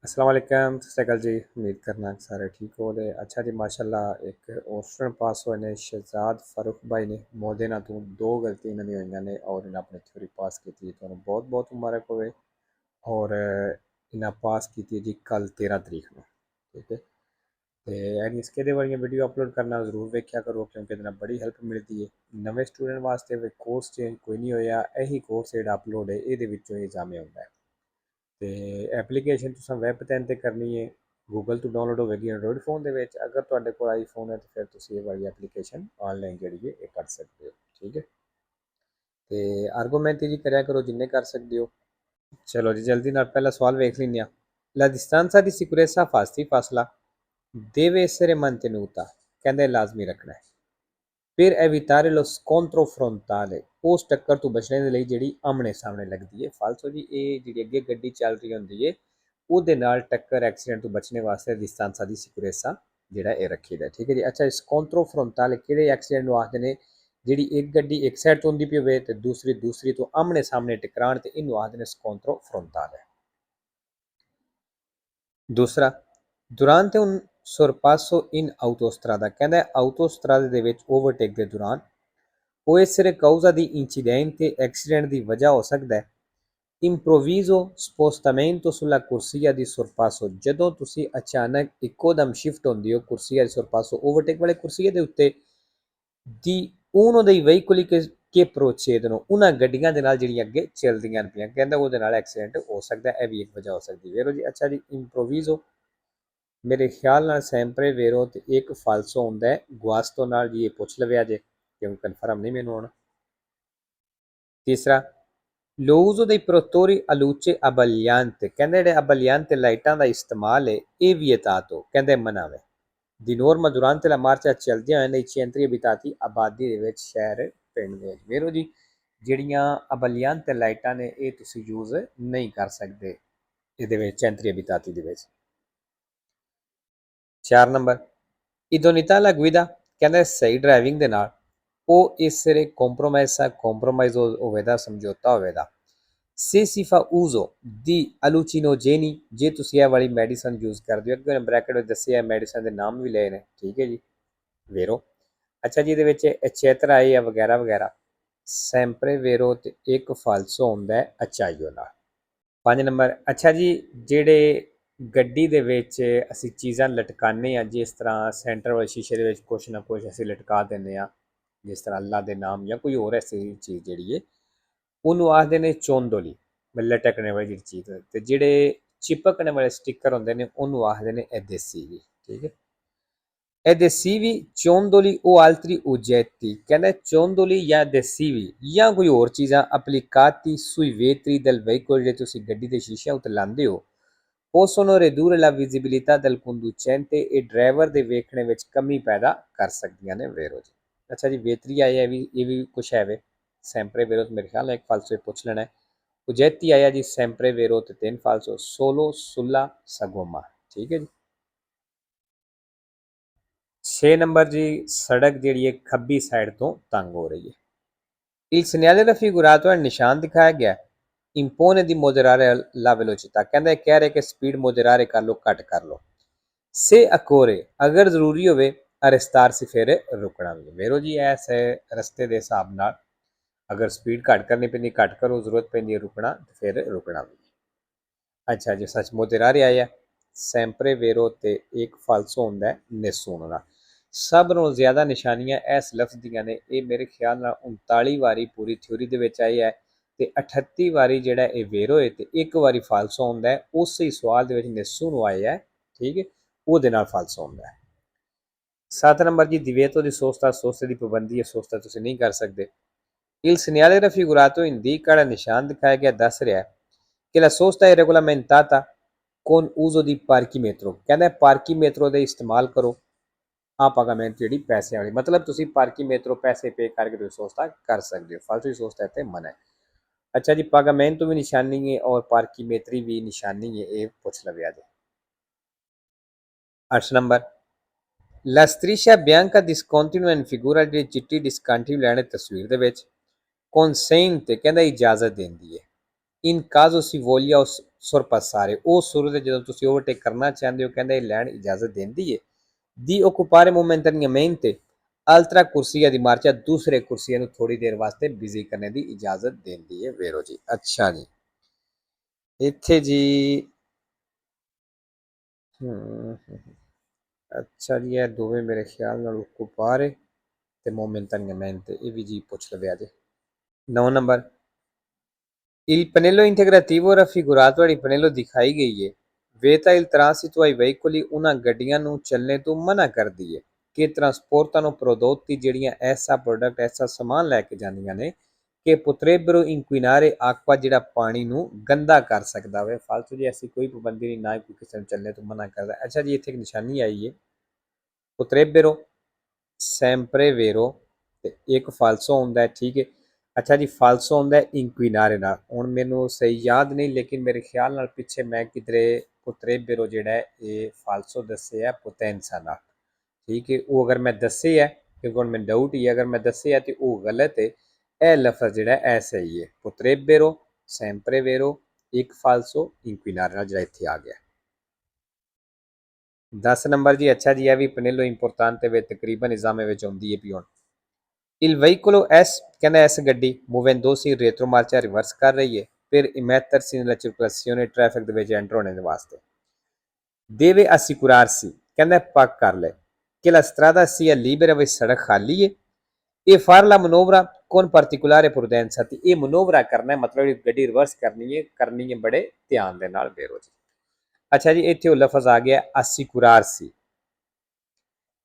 अस्सलाम वालेकुम सतकल जी। उम्मीद करना कि सारे ठीक हो दे। अच्छा जी, माशाल्लाह एक और स्टूडेंट पास होए ने शहजाद फारूक भाई ने मोदे ना तू दो गलती इन्होंने हुई ने और इन्हें अपनी थ्योरी पास की थी। तो बहुत बहुत मुबारक होवे। और इन्हें पास की थी जी कल 13 तरीक में। ठीक है, तो एंड इसके दे वाली वीडियो अपलोड करना जरूर वेख्या करो क्योंकि इतना बड़ी हेल्प मिलती है। नवे स्टूडेंट वास्ते वे कोर्स चेंज कोई नहीं होया, यही कोर्स जो अपलोड है ये एग्जाम होता है। तो एप्लीकेशन तुम वैब पैन ते करनी है, गूगल तो डाउनलोड होगी एंड्रॉयड फोन के। अगर तुहाडे कोल आईफोन है तो फिर तुम ये वाली एप्लीकेशन ऑनलाइन जी ये कर सकते हो। ठीक है, तो आर्गूमेंट जी कराया करो जिन्ने कर सकते हो। चलो जी जल्दी नाल पहला सवाल वेख लें। La distanza di sicurezza fasti fasla deve essere mantenuta, कहते लाजमी रखना है। फिर evitare lo scontro frontale, उस टक्कर तो बचने के लिए जी आमने सामने लगती है। फालसो जी ये जी अगे गड्डी चल रही होंगी है ਉਹਦੇ ਨਾਲ ਟੱਕਰ ਐਕਸੀਡੈਂਟ ਤੋਂ ਬਚਣੇ ਵਾਸਤੇ distanza di sicurezza ਜਿਹੜਾ ਇਹ ਰੱਖੀਦਾ। ਠੀਕ ਹੈ ਜੀ। ਅੱਛਾ, ਸਕੌਂਟਰੋ ਫਰੰਟਾਲੇ ਕਿਹੜੇ ਐਕਸੀਡੈਂਟ ਨੂੰ ਆਖਦੇ ਨੇ? ਜਿਹੜੀ ਇੱਕ ਗੱਡੀ ਇੱਕ ਸਾਈਡ ਤੋਂ ਹੁੰਦੀ ਪਈ ਹੋਵੇ ਤੇ ਦੂਸਰੀ ਤੋਂ ਆਮਣੇ ਸਾਹਮਣੇ ਟਕਰਾਉਣ ਤੇ ਇਹਨੂੰ ਆਖਦੇ ਨੇ ਸਕੌਂਟਰੋ ਫਰੰਟਾਲੇ। ਦੂਸਰਾ, durante un sorpasso in autostrada, ਕਹਿੰਦਾ autostrada ਦੇ ਵਿੱਚ ਓਵਰਟੇਕ ਦੇ ਦੌਰਾਨ può essere causa di incidente, accident ਦੀ ਵਜ੍ਹਾ ਹੋ ਸਕਦਾ ਹੈ improvviso spostamento sulla corsia di sorpasso, ਜਦੋਂ ਤੁਸੀਂ ਅਚਾਨਕ ਇੱਕੋ ਦਮ ਸ਼ਿਫਟ ਹੁੰਦੇ ਹੋ ਕੁਰਸੀਆ di sorpasso ਓਵਰਟੇਕ ਵਾਲੇ ਕੁਰਸੀਏ ਦੇ ਉੱਤੇ ਦੀ uno dei veicoli che procedono, ਉਹਨਾਂ ਗੱਡੀਆਂ ਦੇ ਨਾਲ ਜਿਹੜੀਆਂ ਅੱਗੇ ਚੱਲਦੀਆਂ ਪਈਆਂ, ਕਹਿੰਦਾ ਉਹਦੇ ਨਾਲ ਐਕਸੀਡੈਂਟ ਹੋ ਸਕਦਾ। ਇਹ ਵੀ ਇੱਕ ਵਜ੍ਹਾ ਹੋ ਸਕਦੀ ਵੇਰੋ ਜੀ। ਅੱਛਾ ਜੀ, ਇੰਪਰੋਵਿਜ਼ੋ ਮੇਰੇ ਖਿਆਲ ਨਾਲ ਸੈਂਪਰੇ ਵੇਰੋ ਤੇ ਇੱਕ ਫਾਲਸੋ ਹੁੰਦਾ ਹੈ ਗੁਆਸਤੋ ਨਾਲ ਜੀ, ਇਹ ਪੁੱਛ ਲਵਿਆ ਜੇ ਕਿਉਂਕਿ ਕਨਫਰਮ ਨਹੀਂ ਮੈਨੂੰ ਹੁਣ। ਤੀਸਰਾ, l'uso dei protettori a luce abbagliante, ਕਹਿੰਦੇ ਜਿਹੜੇ abbagliante ਲਾਈਟਾਂ ਦਾ ਇਸਤੇਮਾਲ ਹੈ ਇਹ vietato, ਕਹਿੰਦੇ ਮਨਾ ਵੇ। ਦੀ ਨੋਰਮਾ durante la marcia ਚੱਲਦੀਆਂ ਹੋਏ ਨੇ centri abitati ਆਬਾਦੀ ਦੇ ਵਿੱਚ ਸ਼ਹਿਰ ਪਿੰਡ ਦੇ ਵਿੱਚ। ਵੇਰੋ ਜੀ ਜਿਹੜੀਆਂ abbagliante ਲਾਈਟਾਂ ਨੇ ਇਹ ਤੁਸੀਂ ਯੂਜ਼ ਨਹੀਂ ਕਰ ਸਕਦੇ ਇਹਦੇ ਵਿੱਚ centri abitati ਦੇ ਵਿੱਚ। 4 ਨੰਬਰ, idoneità alla guida, ਕਹਿੰਦੇ ਸਹੀ ਡਰਾਈਵਿੰਗ ਦੇ ਨਾਲ ਉਹ essere compromessa, compromise ਹੋਵੇਗਾ, ਸਮਝੌਤਾ ਹੋਵੇਗਾ। se si fa uso di allucinogeni, ਜੇ ਤੁਸੀਂ ਇਹ ਵਾਲੀ ਮੈਡੀਸਨ ਯੂਜ਼ ਕਰਦੇ ਹੋ, ਅੱਗੇ ਬ੍ਰੈਕਟ ਵਿੱਚ ਦੱਸਿਆ ਮੈਡੀਸਨ ਦੇ ਨਾਮ ਵੀ ਲਏ ਨੇ। ਠੀਕ ਹੈ ਜੀ, ਵੇਰੋ। ਅੱਛਾ ਜੀ, ਇਹਦੇ ਵਿੱਚ ਅਚੇਤਰ ਆਏ ਆ ਵਗੈਰਾ ਵਗੈਰਾ, ਸੈਂਪਰੇ ਵੇਰੋ ਤੇ ਇੱਕ ਫਾਲਸੋ ਹੁੰਦਾ ਹੈ ਅਚਾਈਓ ਨਾਲ। 5 ਨੰਬਰ, ਅੱਛਾ ਜੀ ਜਿਹੜੇ ਗੱਡੀ ਦੇ ਵਿੱਚ ਅਸੀਂ ਚੀਜ਼ਾਂ ਲਟਕਾਉਂਦੇ ਹਾਂ, ਜਿਸ ਤਰ੍ਹਾਂ ਸੈਂਟਰ ਵਾਲੇ ਸ਼ੀਸ਼ੇ ਦੇ ਵਿੱਚ ਕੁਛ ਨਾ ਕੁਛ ਅਸੀਂ ਲਟਕਾ ਦਿੰਦੇ ਹਾਂ, ਜਿਸ ਤਰ੍ਹਾਂ ਅੱਲਾ ਦੇ ਨਾਮ ਜਾਂ ਕੋਈ ਹੋਰ ਐਸੀ ਚੀਜ਼ ਜਿਹੜੀ ਹੈ ਉਹਨੂੰ ਆਖਦੇ ਨੇ ਚੋਂਦੋਲੀ, ਲਟਕਣੇ ਵਾਲੀ ਜਿਹੜੀ ਚੀਜ਼। ਤੇ ਜਿਹੜੇ ਚਿਪਕਣੇ ਵਾਲੇ ਸਟicker ਹੁੰਦੇ ਨੇ ਉਹਨੂੰ ਆਖਦੇ ਨੇ ਐਡੇਸਿਵੀ। ਠੀਕ ਹੈ, ਐਡੇਸਿਵੀ ਚੋਂਦੋਲੀ o altri oggetti, ਕਹਿੰਦਾ ਚੋਂਦੋਲੀ ਜਾਂ ਐਡੇਸਿਵੀ ਜਾਂ ਕੋਈ ਹੋਰ ਚੀਜ਼ਾਂ applicati sui vetri del veicolo, ਜਿਹੜੇ ਤੁਸੀਂ ਗੱਡੀ ਦੇ ਸ਼ੀਸ਼ਿਆਂ ਉੱਤੇ ਲਾਉਂਦੇ ਹੋ, possono ridurre la visibilità del conducente, ਇਹ ਡਰਾਈਵਰ ਦੇ ਵੇਖਣੇ ਵਿੱਚ ਕਮੀ ਪੈਦਾ ਕਰ ਸਕਦੀਆਂ ਨੇ। ਵੇਰੋ ਜੀ। ਅੱਛਾ ਜੀ, ਵੇਤਰੀ ਆਇਆ ਇਹ ਵੀ ਕੁਛ ਹੈ ਵੇ। ਸੈਂਪਰੇ ਵੇਰੋ ਤੇ ਮੇਰੇ ਖਿਆਲ ਨਾਲ ਇੱਕ ਫਾਲਸੋ ਪੁੱਛ ਲੈਣਾ ਹੈ। ਉਜੈਤੀ ਆਇਆ ਜੀ ਸੈਂਪਰੇ ਵੇਰੋ ਤੇ 3 ਫਾਲਸੋ, ਸੋਲੋ ਸੁੱਲਾ ਸਗੋਮਾ। ਠੀਕ ਹੈ ਜੀ। 6 ਨੰਬਰ ਜੀ, ਸੜਕ ਜਿਹੜੀ ਹੈ ਖੱਬੀ ਸਾਈਡ ਤੋਂ ਤੰਗ ਹੋ ਰਹੀ ਹੈ। Il segnale raffigurato ਹੈ ਨਿਸ਼ਾਨ ਦਿਖਾਇਆ ਗਿਆ impone di moderare la velocità, ਕਹਿੰਦਾ ਕਹਿ ਰਿਹਾ ਕਿ ਸਪੀਡ moderare ਕਰ ਲਓ, ਘੱਟ ਕਰ ਲਓ। se occorre, ਅਗਰ ਜ਼ਰੂਰੀ ਹੋਵੇ arrestarsi, ਫਿਰ ਰੁਕਣਾ ਵੀ। ਵੇਰੋ ਜੀ ਐਸ ਰਸਤੇ ਦੇ ਹਿਸਾਬ ਨਾਲ ਅਗਰ ਸਪੀਡ ਘੱਟ ਕਰਨੀ ਪੈਂਦੀ ਘੱਟ ਕਰੋ, ਜ਼ਰੂਰਤ ਪੈਂਦੀ ਹੈ ਰੁਕਣਾ ਫਿਰ ਰੁਕਣਾ ਵੀ। ਅੱਛਾ ਜੀ, ਸੱਚ moderare ਆਇਆ ਸੈਂਪਰੇ ਵੇਰੋ ਤੇ ਇੱਕ ਫਾਲਸੋ ਹੁੰਦਾ ਹੈ nessuno ਨਾਲ। ਸਭ ਨਾਲੋਂ ਜ਼ਿਆਦਾ ਨਿਸ਼ਾਨੀਆਂ ਇਸ ਲਫ਼ਜ਼ ਦੀਆਂ ਨੇ। ਇਹ ਮੇਰੇ ਖਿਆਲ ਨਾਲ 39 ਵਾਰੀ ਪੂਰੀ ਥਿਊਰੀ ਦੇ ਵਿੱਚ ਆਈ ਹੈ ਤੇ 38 ਵਾਰੀ ਜਿਹੜਾ ਇਹ ਵੇਰੋ ਹੈ ਤੇ ਇੱਕ ਵਾਰੀ ਫਾਲਸੋ ਹੁੰਦਾ ਹੈ। ਉਸੇ ਹੀ ਸਵਾਲ ਦੇ ਵਿੱਚ nessuno ਆਇਆ ਹੈ। ਠੀਕ ਹੈ, ਉਹਦੇ ਨਾਲ ਫਾਲਸੋ ਹੁੰਦਾ ਹੈ। 7 ਨੰਬਰ ਜੀ, divieto di sosta, ਸੋਸਤੇ ਦੀ ਪਾਬੰਦੀ ਹੈ, ਸੋਸਤਾ ਤੁਸੀਂ ਨਹੀਂ ਕਰ ਸਕਦੇ। Il segnale raffigurato indica, ਜਿਹੜਾ ਨਿਸ਼ਾਨ ਦਿਖਾਇਆ ਗਿਆ ਦੱਸ ਰਿਹਾ ਹੈ ਕਿ la sosta è regolamentata con uso di parchimetro, ਕਹਿੰਦਾ parchimetro ਦੇ ਇਸਤੇਮਾਲ ਕਰੋ। ਆ ਪਾਗਾਮੈਂਟ ਜਿਹੜੀ ਪੈਸਿਆਂ ਵਾਲੀ, ਮਤਲਬ ਤੁਸੀਂ parchimetro ਪੈਸੇ ਪੇ ਕਰਕੇ ਤੁਸੀਂ ਸੋਸਤਾ ਕਰ ਸਕਦੇ ਹੋ। ਫਾਲਤੂ ਦੀ ਸੋਸਤਾ ਇੱਥੇ ਮਨਾ ਹੈ। ਅੱਛਾ ਜੀ, pagamento ਵੀ ਨਿਸ਼ਾਨੀ ਹੈ ਔਰ parchimetri ਵੀ ਨਿਸ਼ਾਨੀ ਹੈ, ਇਹ ਪੁੱਛ ਲਵਿਆ ਜੀ। 8 number, La striscia bianca discontinua in figura, ਜਿਹੜੀ ਚਿੱਟੀ ਡਿਸਕੰਟੀਨਿਊ ਲਾਈਨ ਤਸਵੀਰ ਦੇ ਵਿੱਚ consente, ਕਹਿੰਦਾ ਇਜਾਜ਼ਤ ਦਿੰਦੀ ਹੈ। in caso si voglia sorpassare ਉਹ ਸੁਰ ਦੇ ਜਦੋਂ ਤੁਸੀਂ ਓਵਰਟੇਕ ਕਰਨਾ ਚਾਹੁੰਦੇ ਹੋ ਕਹਿੰਦਾ ਇਹ ਲੈਣ ਇਜਾਜ਼ਤ ਦਿੰਦੀ ਹੈ di occupare momentaneamente altra ਕੁਰਸੀਆ ਦੀ ਮਾਰਚਾ ਦੂਸਰੇ ਕੁਰਸੀਆਂ ਨੂੰ ਥੋੜੀ ਦੇਰ ਵਾਸਤੇ ਬਿਜ਼ੀ ਕਰਨੇ ਦੀ ਇਜਾਜ਼ਤ ਦਿੰਦੀ ਹੈ ਵੇਰੋ ਜੀ ਅੱਛਾ ਜੀ ਇੱਥੇ ਜੀ ਅੱਛਾ ਜੀ ਇਹ ਦੋਵੇਂ ਮੇਰੇ ਖਿਆਲ ਨਾਲ occupare ਤੇ momentaneamente ਇਹ ਵੀ ਜੀ ਪੁੱਛ ਲਵਿਆ ਜੀ 9 number Il pannello integrativo raffigurato ਵਾਲੀ ਪਨੇਲੋ ਦਿਖਾਈ ਗਈ ਹੈ ਵੇਤਾ il transito ai veicoli ਉਹਨਾਂ ਗੱਡੀਆਂ ਨੂੰ ਚੱਲਣੇ ਤੋਂ ਮਨਾ ਕਰਦੀ ਹੈ ਕਿ ਟਰਾਂਸਪੋਰਟਾਂ prodotti ਜਿਹੜੀਆਂ ਐਸਾ ਪ੍ਰੋਡਕਟ ਐਸਾ ਸਮਾਨ ਲੈ ਕੇ ਜਾਂਦੀਆਂ ਨੇ ਕਿ potrebbero inquinare acqua ਜਿਹੜਾ ਪਾਣੀ ਨੂੰ ਗੰਦਾ ਕਰ ਸਕਦਾ ਹੋਵੇ ਫਾਲਤੂ ਜੀ ਐਸੀ ਕੋਈ ਪਾਬੰਦੀ ਨਹੀਂ ਨਾ ਕੋਈ ਕਿਸੇ ਨੂੰ ਚੱਲਣੇ ਤੋਂ ਮਨਾ ਕਰਦਾ ਅੱਛਾ ਜੀ ਇੱਥੇ ਇੱਕ ਨਿਸ਼ਾਨੀ ਆਈ ਹੈ potrebbero sempre vero ਤੇ ਇੱਕ ਫਾਲਸੋ ਹੁੰਦਾ ਹੈ ਠੀਕ ਹੈ ਅੱਛਾ ਜੀ ਫਾਲਸੋ ਹੁੰਦਾ ਇੰਕੁਇਨਾਰੇ ਨਾਲ ਹੁਣ ਮੈਨੂੰ ਸਹੀ ਯਾਦ ਨਹੀਂ ਲੇਕਿਨ ਮੇਰੇ ਖਿਆਲ ਨਾਲ ਪਿੱਛੇ ਮੈਂ ਕਿਧਰੇ potrebbero ਜਿਹੜਾ ਇਹ ਫਾਲਸੋ ਦੱਸਿਆ ਪੋਟੈਂਸਾ ਨਾਲ ਠੀਕ ਹੈ ਉਹ ਅਗਰ ਮੈਂ ਦੱਸੇ ਹੈ ਕਿਉਂਕਿ ਹੁਣ ਮੈਨੂੰ ਡਾਊਟ ਹੀ ਹੈ ਅਗਰ ਮੈਂ ਦੱਸੇ ਹੈ ਤੇ ਉਹ ਗਲਤ ਹੈ ਇਹ ਲਫ਼ਜ਼ ਜਿਹੜਾ ਇਹ ਸਹੀ ਹੈ potrebbero sempre vero ਇੱਕ ਫਾਲਸੋ ਇੰਕੁਇਨਾਰੇ ਨਾਲ ਜਿਹੜਾ ਇੱਥੇ ਆ ਗਿਆ 10 ਨੰਬਰ ਜੀ ਅੱਛਾ ਜੀ ਇਹ ਵੀ ਪਨੇਲੋ ਇੰਪੋਰਟਾਂਤੇ ਵਿੱਚ ਤਕਰੀਬਨ ਨਿਜ਼ਾਮੇ ਵਿੱਚ ਆਉਂਦੀ ਹੈ ਵੀ ਹੁਣ Il veicolo S ਕਹਿੰਦਾ ਇਸ ਗੱਡੀ muovendosi in retromarcia ਰਿਵਰਸ ਕਰ ਰਹੀ ਹੈ ਫਿਰ immettersi nella circolazione ਟ੍ਰੈਫਿਕ ਦੇ ਵਿੱਚ ਐਂਟਰ ਹੋਣੇ ਦੇ ਵਾਸਤੇ deve assicurarsi ਕਹਿੰਦਾ ਪੱਕ ਕਰ ਲੈ ਕਿ la strada sia libera ਵੀ ਸੜਕ ਖਾਲੀ ਹੈ ਇਹ far la manovra con particolare prudenza ਤੇ ਇਹ ਮਨੋਵਰਾ ਕਰਨਾ ਹੈ ਮਤਲਬ ਗੱਡੀ ਰਿਵਰਸ ਕਰਨੀ ਹੈ ਬੜੇ ਧਿਆਨ ਦੇ ਨਾਲ ਬੇਰੋ ਜੀ ਅੱਛਾ ਜੀ ਇੱਥੇ ਉਹ ਲਫ਼ਜ਼ ਆ ਗਿਆ assicurarsi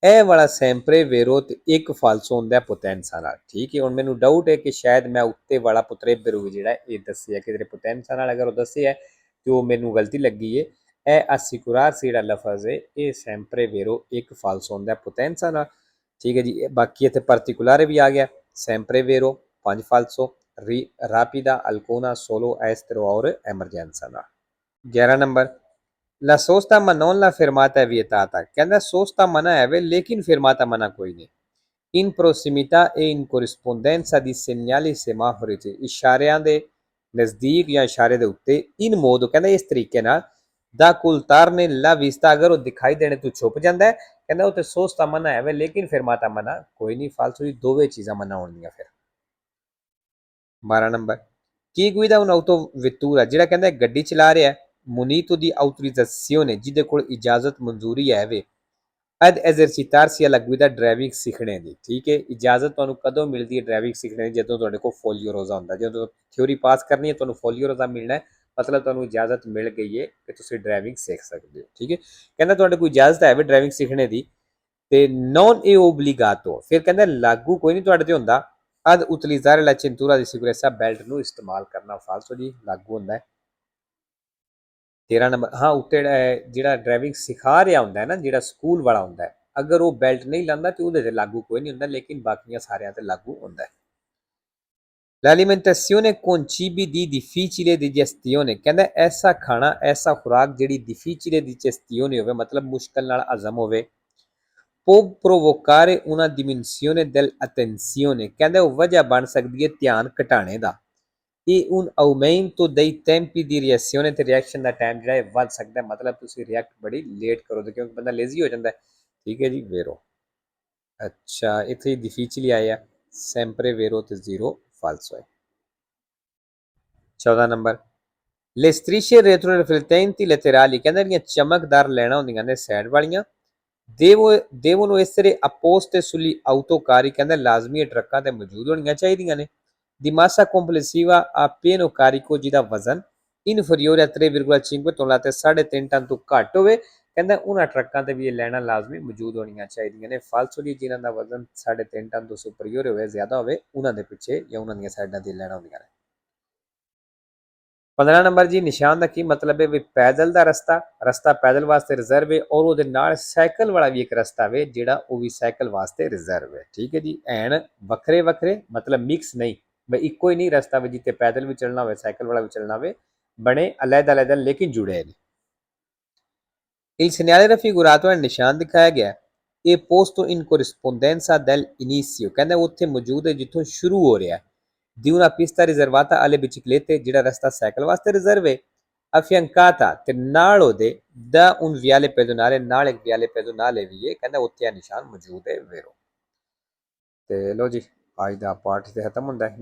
ਇਹ ਵਾਲਾ ਸੈਂਪਰੇ ਵੇਰੋ ਤੇ ਇੱਕ ਫਾਲਸੋ ਹੁੰਦਾ ਪੋਟੈਂਸਾ ਨਾਲ ਠੀਕ ਹੈ ਹੁਣ ਮੈਨੂੰ ਡਾਊਟ ਹੈ ਕਿ ਸ਼ਾਇਦ ਮੈਂ ਉੱਤੇ ਵਾਲਾ potrebbero ਜਿਹੜਾ ਇਹ ਦੱਸਿਆ ਕਿਧਰੇ ਪੋਟੈਂਸਾ ਨਾਲ ਅਗਰ ਉਹ ਦੱਸਿਆ ਤੇ ਉਹ ਮੈਨੂੰ ਗਲਤੀ ਲੱਗੀ ਹੈ ਇਹ assicurarsi ਜਿਹੜਾ ਲਫ਼ਜ਼ ਹੈ ਇਹ ਸੈਂਪਰੇ ਵੇਰੋ ਇੱਕ ਫਾਲਸੋ ਹੁੰਦਾ ਪੋਟੈਂਸਾ ਨਾਲ ਠੀਕ ਹੈ ਜੀ ਬਾਕੀ ਇੱਥੇ particolare ਵੀ ਆ ਗਿਆ sempre vero 5 falso rapida alcuna solo estero और emergenza ਨਾਲ 11 number La sosta ma non la fermata è vietata ਕਹਿੰਦਾ sosta ਮਨਾ ਹੈ ਵੇ ਲੇਕਿਨ fermata ਮਨਾ ਕੋਈ ਨਹੀਂ in prossimità e in corrispondenza di segnali semaforici ਇਸ਼ਾਰਿਆਂ ਦੇ ਨਜ਼ਦੀਕ ਜਾਂ ਇਸ਼ਾਰੇ ਦੇ ਉੱਤੇ in modo ਕਹਿੰਦਾ ਇਸ ਤਰੀਕੇ ਨਾਲ ਦਾ occultarne la vista ਅਗਰ ਉਹ ਦਿਖਾਈ ਦੇਣੇ ਤੋਂ ਛੁਪ ਜਾਂਦਾ ਹੈ ਕਹਿੰਦਾ ਉਹ ਤੇ sosta ਮਨਾ ਹੈ ਵੇ ਲੇਕਿਨ fermata ਮਨਾ ਕੋਈ ਨਹੀਂ ਫਾਲਤੂ ਦੀ ਦੋਵੇਂ ਚੀਜ਼ਾਂ ਮਨਾ ਹੋਣਗੀਆਂ ਫਿਰ 12 ਨੰਬਰ ਕੀ ਗੁਇਦਾ un autovettura ਜਿਹੜਾ ਕਹਿੰਦਾ ਗੱਡੀ ਚਲਾ ਰਿਹਾ munito di autorizzazione ਜਿਹਦੇ ਕੋਲ ਇਜਾਜ਼ਤ ਮਨਜ਼ੂਰੀ ਹੈ ਵੇ ad esercitarsi alla guida driving ਸਿੱਖਣੇ ਦੀ ਠੀਕ ਹੈ ਇਜਾਜ਼ਤ ਤੁਹਾਨੂੰ ਕਦੋਂ ਮਿਲਦੀ ਹੈ ਡਰਾਈਵਿੰਗ ਸਿੱਖਣੇ ਦੀ ਜਦੋਂ ਤੁਹਾਡੇ ਕੋਲ ਫੋਲੀਓ ਰੋਜ਼ਾ ਹੁੰਦਾ ਜਦੋਂ ਥਿਊਰੀ ਪਾਸ ਕਰਨੀ ਹੈ ਤੁਹਾਨੂੰ ਫੋਲੀਓ ਰੋਜ਼ਾ ਮਿਲਣਾ ਹੈ ਮਤਲਬ ਤੁਹਾਨੂੰ ਇਜਾਜ਼ਤ ਮਿਲ ਗਈ ਹੈ ਕਿ ਤੁਸੀਂ ਡਰਾਈਵਿੰਗ ਸਿੱਖ ਸਕਦੇ ਹੋ ਠੀਕ ਹੈ ਕਹਿੰਦਾ ਤੁਹਾਡੇ ਕੋਲ ਇਜਾਜ਼ਤ ਹੈ ਵੇ ਡਰਾਈਵਿੰਗ ਸਿੱਖਣੇ ਦੀ ਤੇ non è obbligato ਫਿਰ ਕਹਿੰਦਾ ਲਾਗੂ ਕੋਈ ਨਹੀਂ ਤੁਹਾਡੇ ਤੇ ਹੁੰਦਾ ad utilizzare la cintura di sicurezza belt ਨੂੰ ਇਸਤੇਮਾਲ ਕਰਨਾ ਫਾਲਸੋ ਜੀ ਲਾਗੂ ਹੁੰਦਾ ਹੈ 13 ਨੰਬਰ ਹਾਂ ਉੱਤੇ ਜਿਹੜਾ ਡਰਾਈਵਿੰਗ ਸਿਖਾ ਰਿਹਾ ਹੁੰਦਾ ਹੈ ਨਾ ਜਿਹੜਾ ਸਕੂਲ ਵਾਲਾ ਹੁੰਦਾ ਹੈ ਅਗਰ ਉਹ ਬੈਲਟ ਨਹੀਂ ਲਾਉਂਦਾ ਤੇ ਉਹਦੇ ਤੇ ਲਾਗੂ ਕੋਈ ਨਹੀਂ ਹੁੰਦਾ ਲੇਕਿਨ ਬਾਕੀਆਂ ਸਾਰਿਆਂ ਤੇ ਲਾਗੂ ਹੁੰਦਾ ਹੈ l'alimentazione con cibi di difficile digestione ਕਹਿੰਦਾ ਐਸਾ ਖਾਣਾ ਐਸਾ ਖੁਰਾਕ ਜਿਹੜੀ difficile digestione ਹੋਵੇ ਮਤਲਬ ਮੁਸ਼ਕਲ ਨਾਲ ਹਜ਼ਮ ਹੋਵੇ può provocare una diminuzione dell'attenzione ਕਹਿੰਦਾ ਉਹ ਵਜ੍ਹਾ ਬਣ ਸਕਦੀ ਹੈ ਧਿਆਨ ਘਟਾਣੇ ਦਾ e un aumento dei tempi di reazione ਤੇ ਰਿਐਕਸ਼ਨ ਦਾ ਟਾਈਮ ਜਿਹੜਾ ਹੈ ਵੱਧ ਸਕਦਾ ਮਤਲਬ ਤੁਸੀਂ ਰਿਐਕਟ ਬੜੀ ਲੇਟ ਕਰੋਗੇ ਕਿਉਂਕਿ ਬੰਦਾ ਲੇਜ਼ੀ ਹੋ ਜਾਂਦਾ ਠੀਕ ਹੈ ਜੀ ਵੇਰੋ ਅੱਛਾ ਇੱਥੇ ਡਿਫੀਚਲੀ ਆਇਆ sempre vero ਤੇ 0 falso ਹੈ 14 number le strisce retroriflettenti laterali ਕਹਿੰਦੇ ਜਿਹੜੀਆਂ ਚਮਕਦਾਰ ਲੈਣਾ ਹੁੰਦੀਆਂ ਨੇ ਸਾਈਡ ਵਾਲੀਆਂ devono essere apposte sugli autocarri ਕਹਿੰਦਾ ਲਾਜ਼ਮੀ ਟਰੱਕਾਂ ਤੇ ਮੌਜੂਦ ਹੋਣੀਆਂ ਚਾਹੀਦੀਆਂ ਨੇ di massa complessiva a pieno carico ਜਿਹਦਾ ਵਜ਼ਨ inferiore a 3,5 ਤੋਂ ਲੈ ਕੇ 3.5 ਟਨ ਤੋਂ ਘੱਟ ਹੋਵੇ ਕਹਿੰਦਾ ਉਹਨਾਂ ਟਰੱਕਾਂ ਤੇ ਵੀ ਇਹ ਲੈਣਾ ਲਾਜ਼ਮੀ ਮੌਜੂਦ ਹੋਣੀਆਂ ਚਾਹੀਦੀਆਂ ਨੇ ਫਾਲਸੋ ਜੀ ਜਿਨ੍ਹਾਂ ਦਾ ਵਜ਼ਨ 3.5 ਟਨ ਤੋਂ ਸੁਪਰੀਅਰ ਹੋਵੇ ਜ਼ਿਆਦਾ ਹੋਵੇ ਉਹਨਾਂ ਦੇ ਪਿੱਛੇ ਜਾਂ ਉਹਨਾਂ ਦੀਆਂ ਸਾਈਡਾਂ ਤੇ ਲੈਣਾ ਹੁੰਦੀਆਂ ਨੇ 15 ਨੰਬਰ ਜੀ ਨਿਸ਼ਾਨ ਦਾ ਕੀ ਮਤਲਬ ਹੈ ਵੀ ਪੈਦਲ ਦਾ ਰਸਤਾ ਪੈਦਲ ਵਾਸਤੇ ਰਿਜ਼ਰਵ ਹੈ ਔਰ ਉਹਦੇ ਨਾਲ ਸਾਈਕਲ ਵਾਲਾ ਵੀ ਇੱਕ ਰਸਤਾ ਵੇ ਜਿਹੜਾ ਉਹ ਵੀ ਸਾਈਕਲ ਵਾਸਤੇ ਰਿਜ਼ਰਵ ਹੈ ਠੀਕ ਹੈ ਜੀ ਐਨ ਵੱਖਰੇ ਮਤਲਬ ਮਿਕਸ ਨਹੀਂ ਬਈ ਇੱਕੋ ਹੀ ਨਹੀਂ ਰਸਤਾ ਵੇ ਜਿੱਥੇ ਪੈਦਲ ਵੀ ਚੱਲਣਾ ਹੋਵੇ ਸਾਈਕਲ ਵਾਲਾ ਵੀ ਚੱਲਣਾ ਹੋਵੇ ਬਣੇ ਅਲੱਗ ਲੇਕਿਨ ਜੁੜੇ ਨੇ Il segnale raffigurato ਹੈ ਨਿਸ਼ਾਨ ਦਿਖਾਇਆ ਗਿਆ ਇਹ posto in corrispondenza dell'inizio ਕਹਿੰਦਾ ਉੱਥੇ ਮੌਜੂਦ ਹੈ ਜਿੱਥੋਂ ਸ਼ੁਰੂ ਹੋ ਰਿਹਾ di una pista riservata alle biciclette ਜਿਹੜਾ ਰਸਤਾ ਸਾਈਕਲ ਵਾਸਤੇ ਰਿਜ਼ਰਵ ਹੈ affiancata ਤੇ ਨਾਲ ਉਹਦੇ ਦਾ un viale pedonale ਨਾਲ ਇੱਕ viale pedonale ਵੀ ਹੈ ਕਹਿੰਦਾ ਉੱਥੇ ਇਹ ਨਿਸ਼ਾਨ ਮੌਜੂਦ ਹੈ ਵੇਰੋ। ਤੇ ਲੋ ਜੀ ਅੱਜ ਦਾ ਪਾਠ ਤੇ ਖਤਮ ਹੁੰਦਾ ਹੈ।